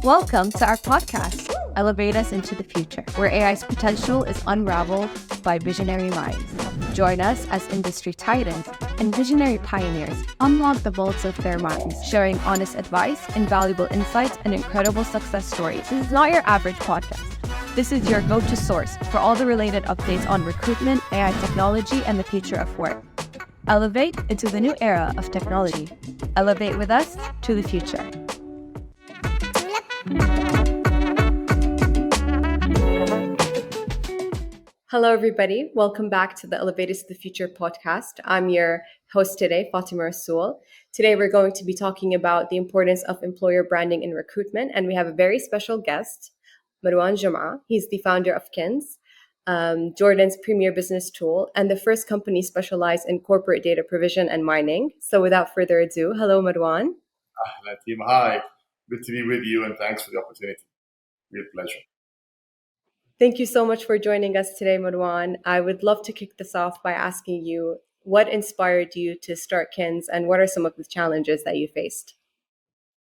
Welcome to our podcast, Elevate Us into the Future, where AI's potential is unraveled by visionary minds. Join us as industry titans and visionary pioneers unlock the vaults of their minds, sharing honest advice, invaluable insights, and incredible success stories. This is not your average podcast. This is your go-to source for all the related updates on recruitment, AI technology, and the future of work. Elevate into the new era of technology. Elevate with us to the future. Hello, everybody. Welcome back to the Elevate Us to the Future podcast. I'm your host today, Fatima Rasool. Today, we're going to be talking about the importance of employer branding in recruitment, and we have a very special guest, Marwan Juma. He's the founder of Kinz, Jordan's premier business tool, and the first company specialized in corporate data provision and mining. So without further ado, hello, Marwan. Team, hi. Good to be with you, and thanks for the opportunity. Real pleasure. Thank you so much for joining us today, Marwan. I would love to kick this off by asking you, what inspired you to start Kinz, and what are some of the challenges that you faced?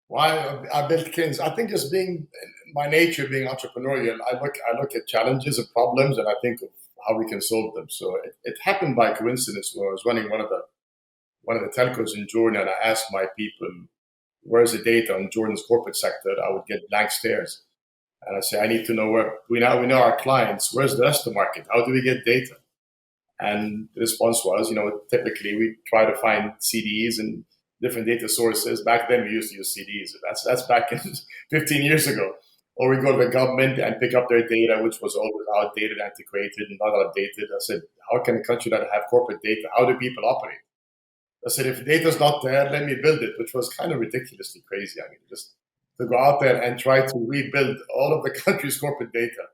Why I built Kinz? I think just being, by nature, being entrepreneurial, I look at challenges and problems, and I think of how we can solve them. So it happened by coincidence when I was running one of the telcos in Jordan, and I asked my people, "Where's the data on Jordan's corporate sector?" I would get blank stares. And I say, I need to know where we know our clients. Where's the rest of the market? How do we get data? And the response was, typically we try to find CDs and different data sources. Back then we used to use CDs. That's back in 15 years ago. Or we go to the government and pick up their data, which was always outdated, antiquated, and not updated. I said, how can a country not have corporate data? How do people operate? I said, if data's not there, let me build it, which was kind of ridiculously crazy. I mean, just to go out there and try to rebuild all of the country's corporate data.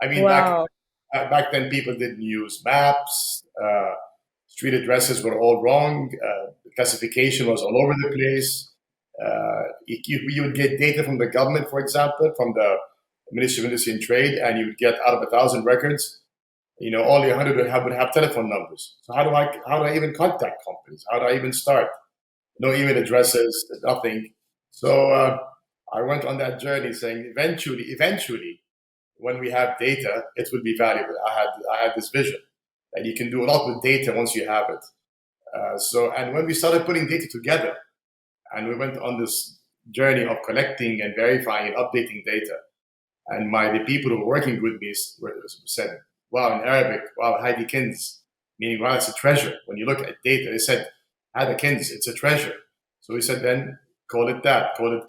I mean, Wow. back then people didn't use maps. Street addresses were all wrong. The classification was all over the place. You would get data from the government, for example, from the Ministry of Industry and Trade, and you would get out of 1,000 records, only 100 would have telephone numbers. So how do I even contact companies? How do I even start? No email addresses, nothing. So I went on that journey saying, eventually, when we have data, it will be valuable. I had this vision that you can do a lot with data once you have it. And when we started putting data together, and we went on this journey of collecting and verifying and updating data, and the people who were working with me said, "Wow," in Arabic, "Wow, Heidi Kinz," meaning, "Wow, it's a treasure." When you look at data, they said, "Heidi Kinz, it's a treasure." So we said, then call it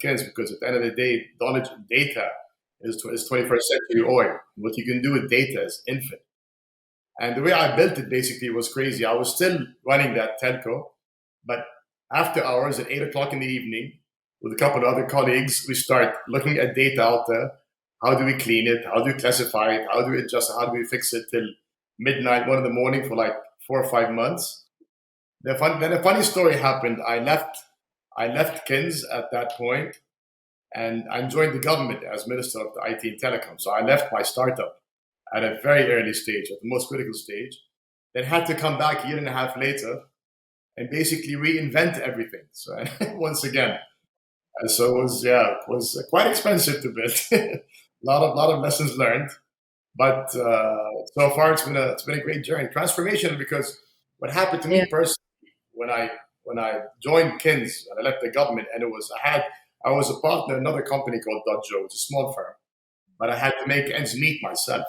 Kinz, because at the end of the day, knowledge and data is 21st century oil. What you can do with data is infinite. And the way I built it basically was crazy. I was still running that telco, but after hours at 8 o'clock in the evening, with a couple of other colleagues, we start looking at data out there. How do we clean it? How do we classify it? How do we adjust it? How do we fix it till midnight, 1 a.m. for like 4 or 5 months? Then a funny story happened. I left Kinz at that point, and I joined the government as Minister of the IT and Telecom. So I left my startup at a very early stage, at the most critical stage, then had to come back a year and a half later and basically reinvent everything. So once again, and so it was quite expensive to build. a lot of lessons learned, but so far it's been a great journey, transformational. Because what happened to me personally when I joined Kinz and I left the government, and I was a partner in another company called Dojo. It's a small firm, but I had to make ends meet myself.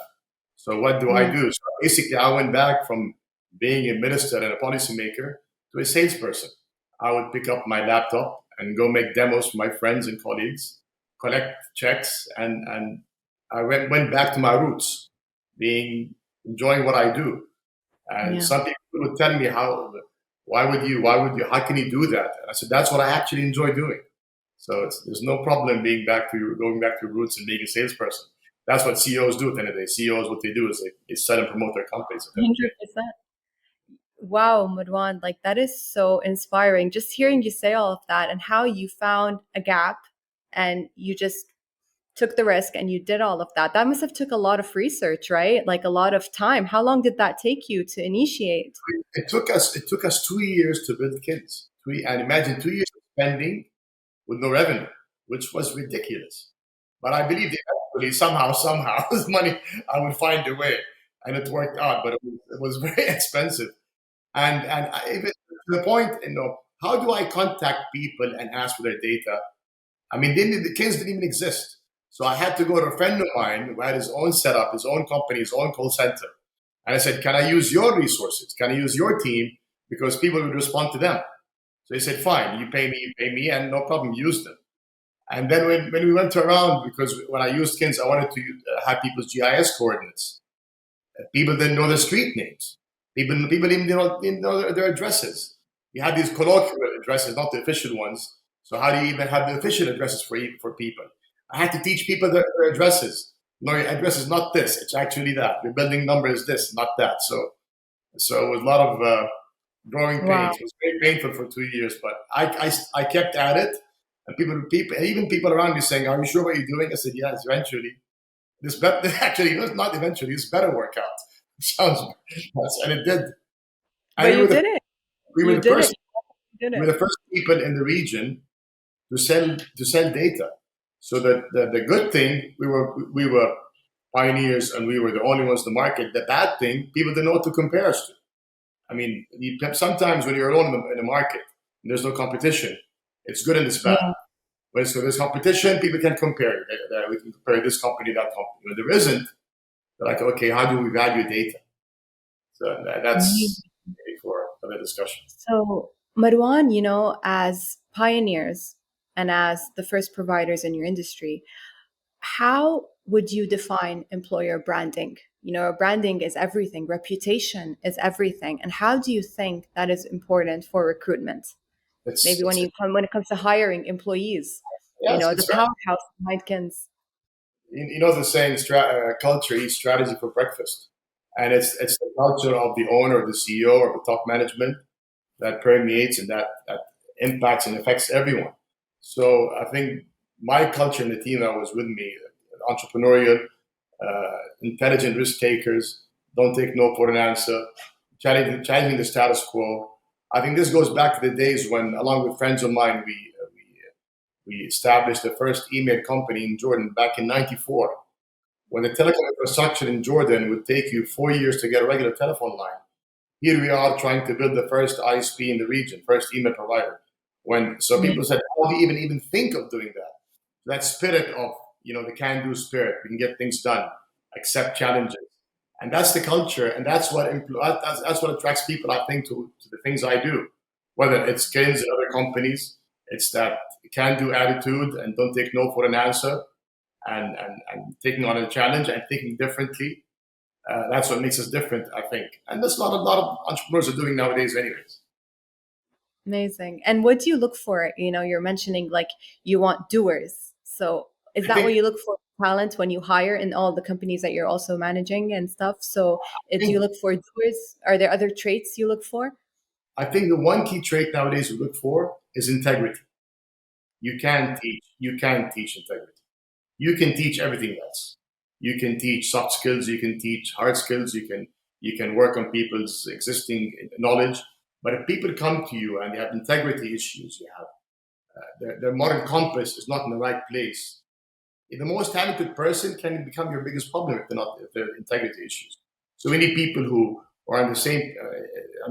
So what do I do? So basically, I went back from being a minister and a policymaker to a salesperson. I would pick up my laptop and go make demos for my friends and colleagues, collect checks, and I went back to my roots, enjoying what I do. And some people would tell me, why would you, how can you do that? And I said, that's what I actually enjoy doing. So there's no problem going back to your roots and being a salesperson. That's what CEOs do at the end of the day. CEOs, what they do is they sell and promote their companies. 100%. Wow, Marwan, that is so inspiring. Just hearing you say all of that and how you found a gap and you just took the risk and you did all of that. That must have took a lot of research, right? Like a lot of time. How long did that take you to initiate? It took us 2 years to build Kinz. And imagine 2 years of spending with no revenue, which was ridiculous. But I believed eventually, somehow, this money, I would find a way. And it worked out, but it was very expensive. Even to the point, how do I contact people and ask for their data? I mean, the Kinz didn't even exist. So I had to go to a friend of mine who had his own setup, his own company, his own call center. And I said, can I use your resources? Can I use your team? Because people would respond to them. So he said, fine, you pay me, and no problem, use them. And then when we went around, because when I used Kinz, I wanted to have people's GIS coordinates. People didn't know their street names. People didn't know their addresses. You had these colloquial addresses, not the official ones. So how do you even have the official addresses for people? I had to teach people their addresses. No, your address is not this. It's actually that. Your building number is this, not that. So it was a lot of growing pains. Wow. It was very painful for 2 years, but I kept at it. And even people around me saying, "Are you sure what you're doing?" I said, "Yes." Eventually, actually, not eventually. This better work out. Sounds yes, and it did. But And you did it. we were You the did first it. You did we were it. the first people in the region to sell data. So the good thing, we were pioneers and we were the only ones in the market. The bad thing, people didn't know what to compare us to. I mean, sometimes when you're alone in the market and there's no competition, it's good and it's bad. Yeah. When there's competition, people can compare. We can compare this company, that company. When there isn't, they're like, okay, how do we value data? So that's maybe for another discussion. So, Marwan, as pioneers and as the first providers in your industry, how would you define employer branding? Branding is everything, reputation is everything. And how do you think that is important for recruitment? It's Maybe when it's when it comes to hiring employees, yes, the it's very. powerhouse behind Kinz. You know the saying, culture eats strategy for breakfast, and it's the culture of the owner, the CEO, or the top management that permeates and that impacts and affects everyone. So I think my culture and the team that was with me, entrepreneurial, intelligent risk takers, don't take no for an answer, challenging the status quo. I think this goes back to the days when, along with friends of mine, we established the first email company in Jordan back in '94. When the telecom infrastructure in Jordan would take you 4 years to get a regular telephone line, here we are trying to build the first ISP in the region, first email provider. So Yeah. people said, how do you even think of doing that? That spirit of the can-do spirit, we can get things done, accept challenges, and that's the culture, and that's what attracts people, I think, to the things I do. Whether it's Kinz and other companies, it's that can-do attitude and don't take no for an answer, and taking on a challenge and thinking differently. That's what makes us different, I think, and that's what a lot of entrepreneurs are doing nowadays, anyways. Amazing. And what do you look for? You're mentioning like you want doers. So is I that what think you look for in talent when you hire in all the companies that you're also managing and stuff? So I do you think look for doers? Are there other traits you look for? I think the one key trait nowadays we look for is integrity. You can teach integrity. You can teach everything else. You can teach soft skills. You can teach hard skills. You can work on people's existing knowledge. But if people come to you and they have integrity issues, you have their moral compass is not in the right place. The most talented person can become your biggest problem if they're integrity issues. So we need people who are on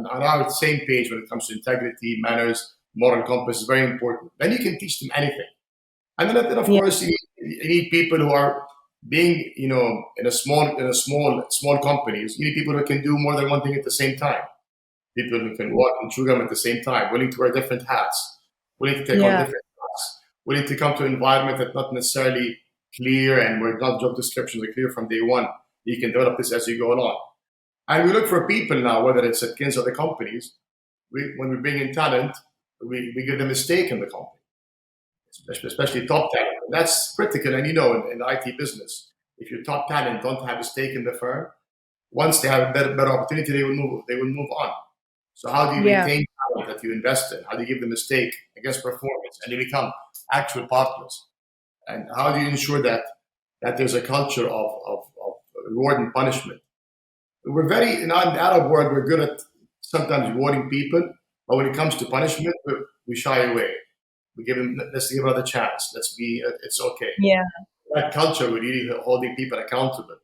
our same page when it comes to integrity, manners, moral compass is very important. Then you can teach them anything. And then of Yeah. course you need people who are being in a small companies. You need people who can do more than one thing at the same time. People who can walk and chew gum at the same time, willing to wear different hats, willing to take on Yeah. different tasks, willing to come to an environment that's not necessarily clear and where not job descriptions are clear from day one. You can develop this as you go along. And we look for people now, whether it's at Kinz or the companies, when we bring in talent, we give them a stake in the company, especially top talent. And that's critical. And in the IT business, if your top talent don't have a stake in the firm, once they have a better opportunity, they will move on. So how do you Yeah. retain talent that you invest in? How do you give them a stake against performance and they become actual partners? And how do you ensure that there's a culture of reward and punishment? We're very in the Arab world. We're good at sometimes rewarding people, but when it comes to punishment, we shy away. We give them let's give another chance. Let's be. It's okay. Yeah. that culture, we're really holding people accountable.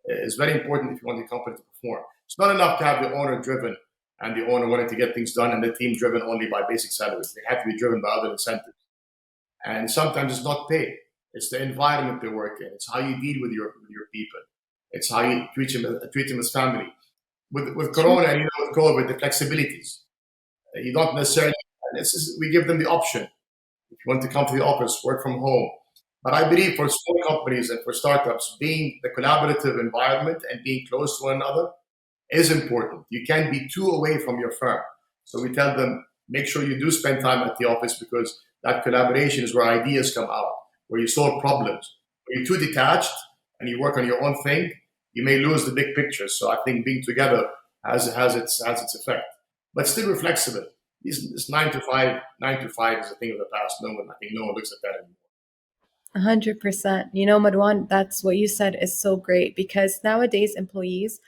Is very important if you want the company to perform. It's not enough to have the owner driven and the owner wanting to get things done and the team driven only by basic salaries. They have to be driven by other incentives. And sometimes it's not pay. It's the environment they work in. It's how you deal with your people. It's how you treat them as family. With Corona and with COVID, the flexibilities. You don't necessarily. We give them the option. If you want to come to the office, work from home. But I believe for small companies and for startups, being the collaborative environment and being close to one another is important. You can't be too away from your firm. So we tell them, make sure you do spend time at the office because that collaboration is where ideas come out, where you solve problems. When you're too detached and you work on your own thing, you may lose the big picture. So I think being together has its effect. But still we're flexible. This 9 to 5 is a thing of the past. I think no one looks at that anymore. 100%. Marwan, that's what you said is so great because nowadays employees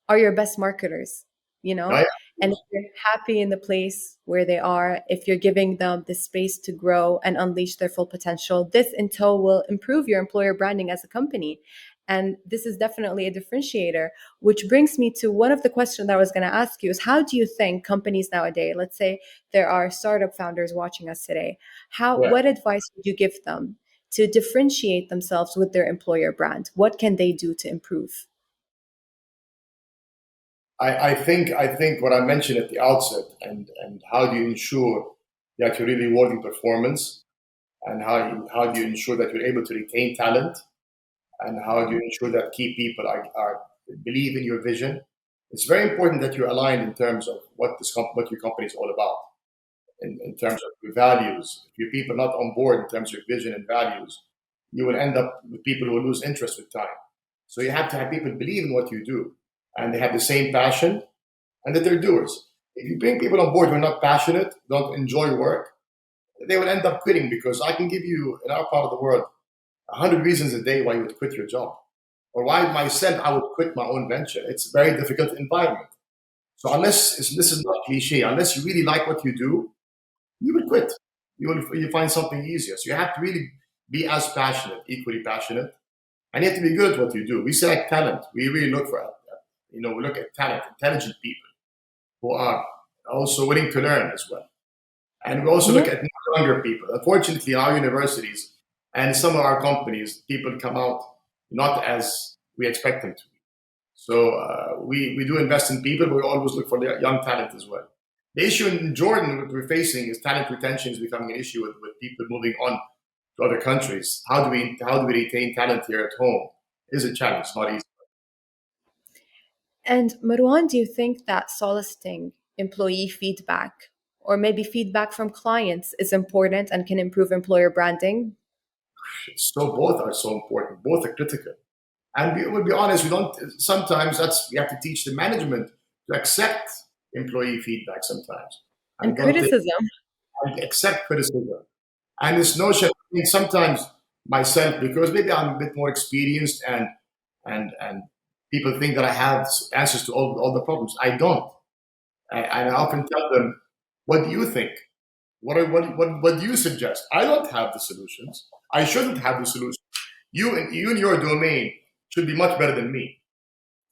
are your best marketers, Right? and if you're happy in the place where they are, if you're giving them the space to grow and unleash their full potential, this in tow will improve your employer branding as a company. And this is definitely a differentiator, which brings me to one of the questions that I was going to ask you is how do you think companies nowadays, let's say there are startup founders watching us today, Yeah. what advice would you give them to differentiate themselves with their employer brand? What can they do to improve? I think what I mentioned at the outset and how do you ensure that you're really rewarding performance and how do you ensure that you're able to retain talent and how do you ensure that key people are believe in your vision. It's very important that you're aligned in terms of what your company is all about in terms of your values. If your people are not on board in terms of your vision and values, you will end up with people who will lose interest with time. So you have to have people believe in what you do and they have the same passion and that they're doers. If you bring people on board who are not passionate, don't enjoy work, they will end up quitting because I can give you, in our part of the world, 100 reasons a day why you would quit your job or why myself I would quit my own venture. It's a very difficult environment. So this is not cliche, unless you really like what you do, you will quit. You find something easier. So you have to really be as passionate, equally passionate, and you have to be good at what you do. We select talent. We really look for we look at talent, intelligent people who are also willing to learn as well. And we also Yeah. look at younger people. Unfortunately, in our universities and some of our companies, people come out not as we expect them to be. So we do invest in people, but we always look for the young talent as well. The issue in Jordan what we're facing is talent retention is becoming an issue with people moving on to other countries. How do we retain talent here at home? It is a challenge. It's not easy. And Marwan, do you think that soliciting employee feedback or maybe feedback from clients is important and can improve employer branding? So both are so important. Both are critical. And we'll be honest, we don't. Sometimes we have to teach the management to accept employee feedback sometimes and And don't criticism. and accept criticism. And this notion, I mean, sometimes myself, because maybe I'm a bit more experienced and people think that I have answers to all the problems. I don't. And I often tell them, what do you think? What do you suggest? I don't have the solutions. I shouldn't have the solutions. You in your domain should be much better than me.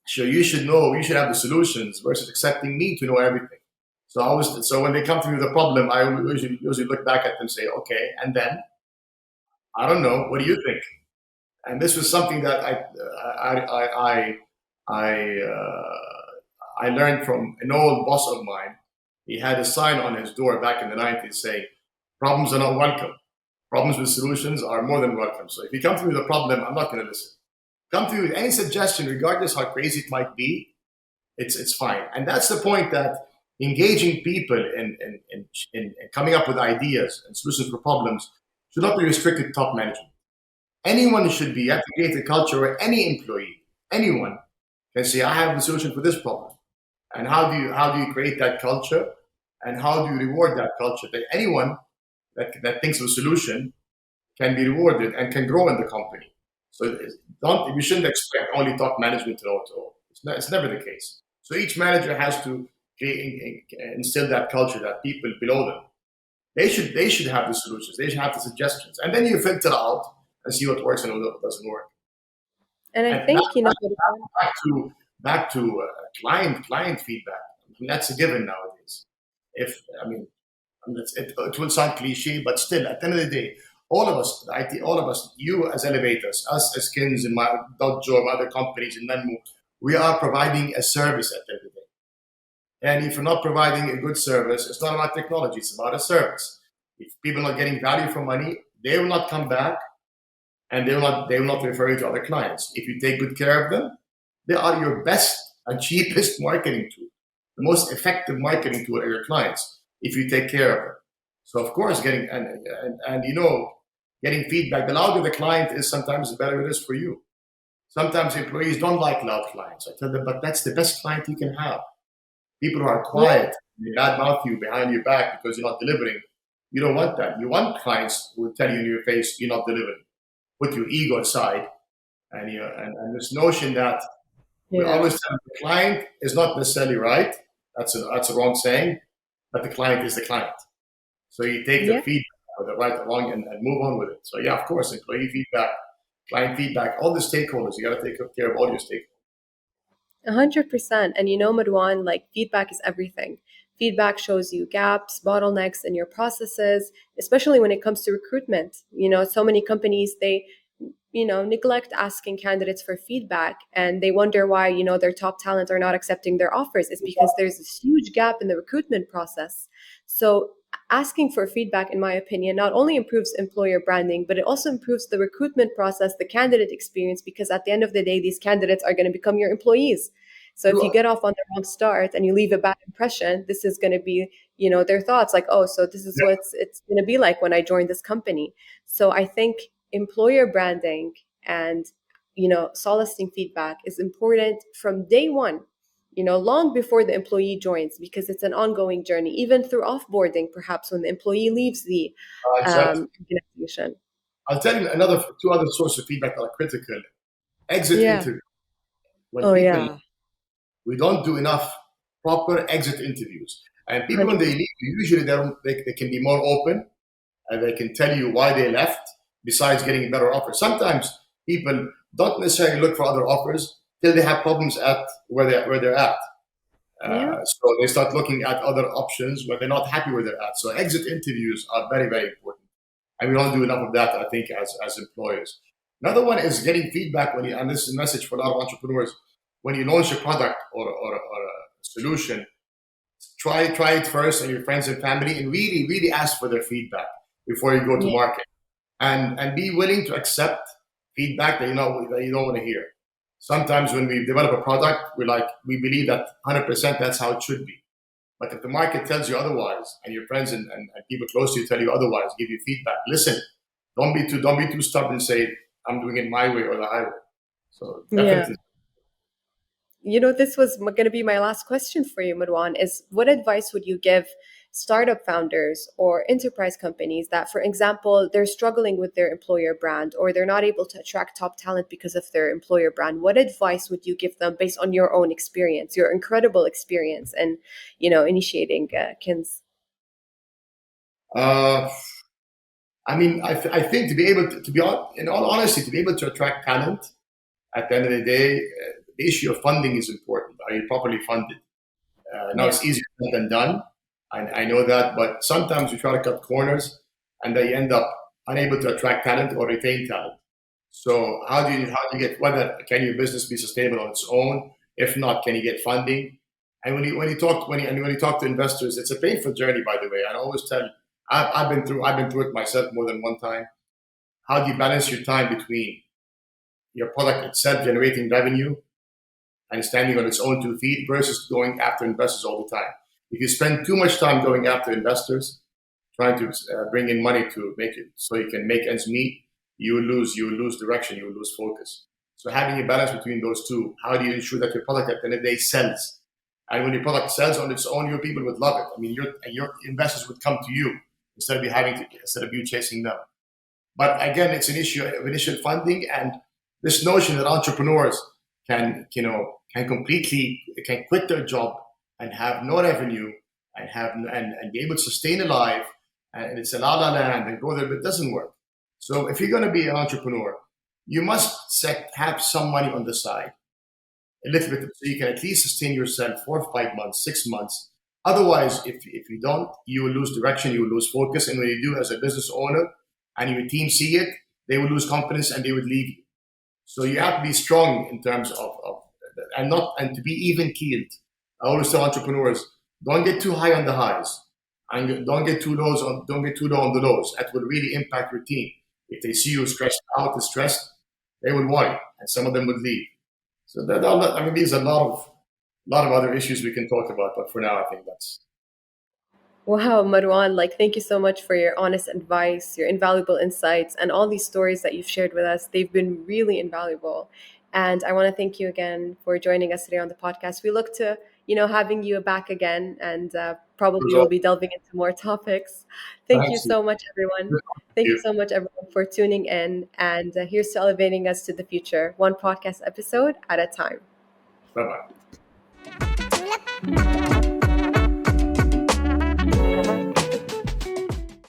So you should have the solutions versus accepting me to know everything. So when they come to me with a problem, I usually look back at them and say, okay, and then I don't know. What do you think? And this was something that I learned from an old boss of mine. He had a sign on his door back in the 90s saying, "Problems are not welcome. Problems with solutions are more than welcome." So if you come to me with a problem, I'm not going to listen. Come to me with any suggestion, regardless how crazy it might be. It's fine. And that's the point that engaging people in coming up with ideas and solutions for problems should not be restricted to top management. Anyone should be. You have to create a culture where any employee, anyone, can say, "I have the solution for this problem." And how do you create that culture? And how do you reward that culture? That anyone that thinks of a solution can be rewarded and can grow in the company. So we shouldn't expect only top management to know it all. It's never the case. So each manager has to instill that culture that people below them they should have the solutions. They should have the suggestions, and then you filter out and see what works and what doesn't work. And I And now think, back to client feedback. I mean, that's a given nowadays. If I mean, it will sound cliche, but still, at the end of the day, all of us, the IT, all of us, you as elevators, us as Kinz and my Dojo, other companies in Menmu, we are providing a service at the end of the day. And if you're not providing a good service, it's not about technology; it's about a service. If people are getting value for money, they will not come back, and they will not refer you to other clients. If you take good care of them, they are your best and cheapest marketing tool, the most effective marketing tool of your clients. If you take care of them, so of course, getting getting feedback. The louder the client is, sometimes the better it is for you. Sometimes employees don't like loud clients. I tell them, but that's the best client you can have. People who are yeah, quiet, they badmouth you behind your back because you're not delivering. You don't want that. You want clients who will tell you in your face you're not delivering. Put your ego aside, and this notion that we yeah, always tell the client is not necessarily right. That's a wrong saying, but the client is the client. So you take the yeah. feedback, whether right or wrong, and move on with it. So yeah, of course, employee feedback, client feedback, all the stakeholders. You got to take care of all your stakeholders. 100%. And Marwan, like feedback is everything. Feedback shows you gaps, bottlenecks in your processes, especially when it comes to recruitment. So many companies, they, neglect asking candidates for feedback, and they wonder why, their top talent are not accepting their offers. It's because there's this huge gap in the recruitment process. So asking for feedback, in my opinion, not only improves employer branding, but it also improves the recruitment process, the candidate experience, because at the end of the day, these candidates are going to become your employees. So if You you are. get off on the wrong start and you leave a bad impression, this is going to be, their thoughts like, oh, so this is Yeah, what it's going to be like when I join this company. So I think employer branding and, soliciting feedback is important from day one, long before the employee joins, because it's an ongoing journey, even through offboarding, perhaps when the employee leaves the exactly. organization. I'll tell you two other sources of feedback that are critical. Exit Yeah. interview. When Oh, people, yeah. we don't do enough proper exit interviews, and people when they 100%. leave, usually they can be more open and they can tell you why they left. Besides getting better offers, sometimes people don't necessarily look for other offers till they have problems at where they're at. Yeah. So they start looking at other options when they're not happy where they're at. So exit interviews are very, very important. And we don't do enough of that, I think, as employers. Another one is getting feedback and this is a message for a lot of entrepreneurs, when you launch a product or a solution, try it first on your friends and family and really, really ask for their feedback before you go to Yeah. market. And be willing to accept feedback that you don't want to hear. Sometimes when we develop a product, we believe that 100% that's how it should be. But if the market tells you otherwise, and your friends and people close to you tell you otherwise, give you feedback, listen. Don't be too stubborn. Say I'm doing it my way or the highway. So Yeah. definitely. This was going to be my last question for you, Marwan, is what advice would you give startup founders or enterprise companies that, for example, they're struggling with their employer brand or they're not able to attract top talent because of their employer brand? What advice would you give them based on your own experience, your incredible experience and, initiating Kinz? Uh, I mean, I think to be able to be in all honesty, to be able to attract talent at the end of the day, the issue of funding is important. Are you properly funded? Now Yeah. it's easier said than done. I know that, but sometimes you try to cut corners, and they end up unable to attract talent or retain talent. So how do you get whether can your business be sustainable on its own? If not, can you get funding? And when you talk to investors, it's a painful journey. By the way, I always tell I've been through it myself more than one time. How do you balance your time between your product itself generating revenue and standing on its own 2 feet versus going after investors all the time? If you spend too much time going after investors, trying to bring in money to make it so you can make ends meet, you will lose direction, you will lose focus. So having a balance between those two, how do you ensure that your product at the end of the day sells? And when your product sells on its own, your people would love it. I mean, your investors would come to you instead of you chasing them. But again, it's an issue of initial funding and this notion that entrepreneurs can completely can quit their job and have no revenue and be able to sustain a life and it's a la la land and go there, but it doesn't work. So if you're going to be an entrepreneur, you must have some money on the side, a little bit, so you can at least sustain yourself 4 or 5 months, 6 months. Otherwise, if you don't, you will lose direction, you will lose focus. And when you do as a business owner and your team see it, they will lose confidence and they would leave you. So you have to be strong in terms of and to be even keeled. I always tell entrepreneurs, don't get too high on the highs and don't get too low on the lows. That will really impact your team. If they see you stressed out and stressed, they will worry, and some of them would leave. So there's a lot of other issues we can talk about, but for now, I think that's. Wow, Marwan, like thank you so much for your honest advice, your invaluable insights, and all these stories that you've shared with us. They've been really invaluable. And I want to thank you again for joining us today on the podcast. We look to, having you back again, and probably we'll be delving into more topics. Thank you Thanks. so much, everyone. Thank you so much, everyone, for tuning in. And here's to elevating us to the future, one podcast episode at a time. Bye bye.